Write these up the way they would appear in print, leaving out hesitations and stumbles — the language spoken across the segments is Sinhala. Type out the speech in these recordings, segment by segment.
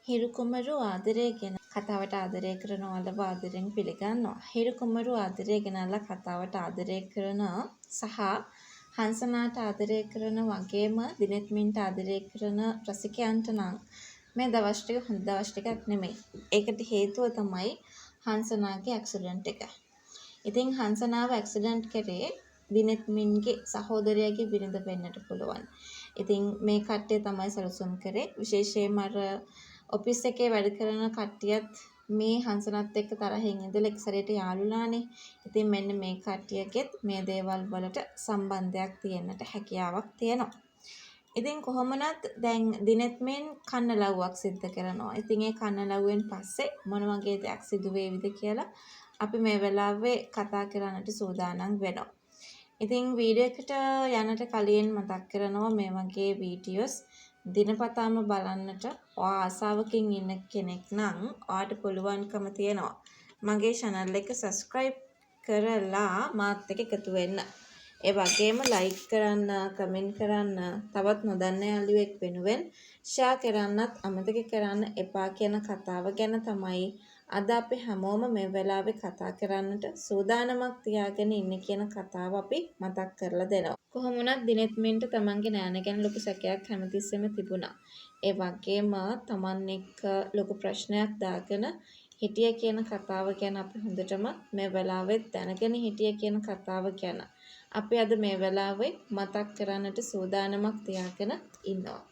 හිරු කුමරු ආදරය ගැන කතාවට ආදරය කරන අලව ආදරෙන් පිළිගන්නවා. හිරු කුමරු ආදරය ගැනලා කතාවට ආදරය කරන සහ හංසනාට ආදරය කරන වගේම දිනෙත්මින්ට ආදරය කරන රසිකයන්ට නම් මේ දවස් ටික හොඳ දවස් ටිකක් නෙමෙයි. ඒකට හේතුව තමයි හංසනාගේ ඇක්සිඩන්ට් එක. ඉතින් හංසනාව ඇක්සිඩන්ට් කරේ දිනෙත්මින්ගේ සහෝදරයාගේ බිරිඳ වෙන්නට පුළුවන්. ඉතින් මේ කට්ටිය තමයි සැලසුම් කරේ. විශේෂයෙන්ම අර ඔෆිස් එකේ වැඩ කරන කට්ටියත් මේ හංසනත් එක්ක තරහින් ඉඳලා එක සැරේට යාළුලානේ. ඉතින් මෙන්න මේ කට්ටියගෙත් මේ දේවල් වලට සම්බන්ධයක් තියෙන්නට හැකියාවක් තියෙනවා. ඉතින් කොහොමනත් දැන් දිනෙත්මෙන් කන්නලව්වක් සිද්ධ කරනවා. ඉතින් ඒ කන්නලව්වෙන් පස්සේ මොන වගේ දෙයක් සිදු වේවිද කියලා අපි මේ වෙලාවේ කතා කරන්නට සූදානම් වෙනවා. ඉතින් වීඩියෝ එකට යන්නට කලින් මතක් කරනවා මේ වගේ වීඩියෝස් දිනපතාම බලන්නට ඔයා ආසාවකින් ඉන්න කෙනෙක් නම් ඔයාට පුළුවන්කම තියෙනවා මගේ channel එක subscribe කරලා මාත් එක්ක එකතු වෙන්න. ඒ වගේම like කරන්න, comment කරන්න, තවත් නොදන්න යාළුවෙක් වෙනුවෙන් share කරන්නත් අමතක කරන්න එපා කියන කතාව ගැන තමයි අද අපි හැමෝම මේ වෙලාවේ කතා කරන්නට සූදානමක් තියාගෙන ඉන්නේ කියන කතාව අපි මතක් කරලා දෙනවා. කොහොම වුණත් දිනෙත්මින්ට තමන්ගේ නෑන ගැන ලොකු සැකයක් හැමතිස්සෙම තිබුණා. ඒ වගේම තමන් එක්ක ලොකු ප්‍රශ්නයක් දාගෙන හිටිය කියන කතාව ගැන අපි හොඳටම මේ වෙලාවෙත් දැනගෙන හිටිය කියන කතාව ගැන අපි අද මේ වෙලාවේ මතක් කරන්නට සූදානමක් තියාගෙන ඉන්නවා.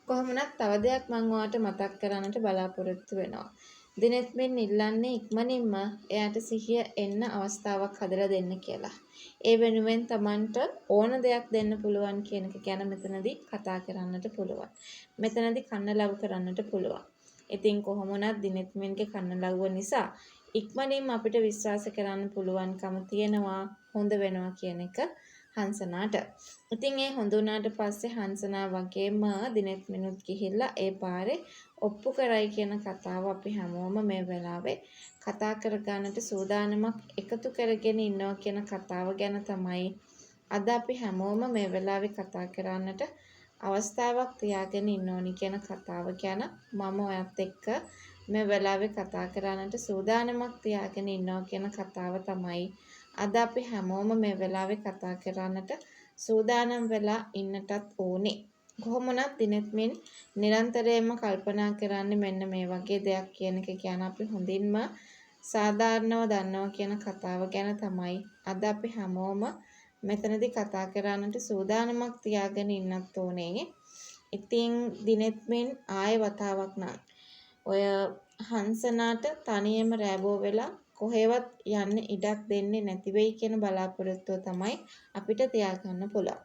කොහොම වුණත් තව දෙයක් මම ඔයාලට මතක් කරන්නට බලාපොරොත්තු වෙනවා. දිනෙත්මින් ඉල්ලන්නේ ඉක්මනින්ම එයාට සිහිය එන්න අවස්ථාවක් හදලා දෙන්න කියලා. ඒ වෙනුවෙන් Tamanට ඕන දෙයක් දෙන්න පුළුවන් කියන එක ගැන මෙතනදී කතා කරන්නට පුළුවන්. මෙතනදී කන්නලව් කරන්නට පුළුවන්. ඉතින් කොහොම වුණත් දිනෙත්මින්ගේ කන්නලව්ව නිසා ඉක්මනින්ම අපිට විශ්වාස කරන්න පුළුවන්කම තියෙනවා හොඳ වෙනවා කියන එක හංසනාට. ඉතින් ඒ හොඳ වුණාට පස්සේ හංසනා වගේම දිනෙත්මිනුත් ගිහිල්ලා ඒ පාරේ ඔප්පු කරයි කියන කතාව අපි හැමෝම මේ වෙලාවේ කතා කරගන්නට සූදානමක් එකතු කරගෙන ඉන්නවා කියන කතාව ගැන තමයි අද අපි හැමෝම මේ වෙලාවේ කතා කරන්නට අවස්ථාවක් තියාගෙන ඉන්න ඕනි කියන කතාව ගැන මම ඔයත් එක්ක මේ වෙලාවේ කතා කරන්නට සූදානමක් තියාගෙන ඉන්නවා කියන කතාව තමයි අද අපි හැමෝම මේ වෙලාවේ කතා කරන්නට සූදානම් වෙලා ඉන්නටත් ඕනේ. කොහොම වුණත් දිනෙත්මින් නිරන්තරයෙන්ම කල්පනා කරන්නේ මෙන්න මේ වගේ දෙයක් කියන එක ගැන අපි හොඳින්ම සාධාරණව දන්නවා කියන කතාව ගැන තමයි අද අපි හැමෝම මෙතනදී කතා කරන්නට සූදානමක් තියාගෙන ඉන්නත් ඕනේ. ඉතින් දිනෙත්මින් ආයෙ වතාවක් නම් ඔය හංසනාට තනියම රෑබෝ වෙලා කොහෙවත් යන්න ඉඩක් දෙන්නේ නැති වෙයි කියන බලාපොරොත්තුව තමයි අපිට තියාගන්න පුළුවන්.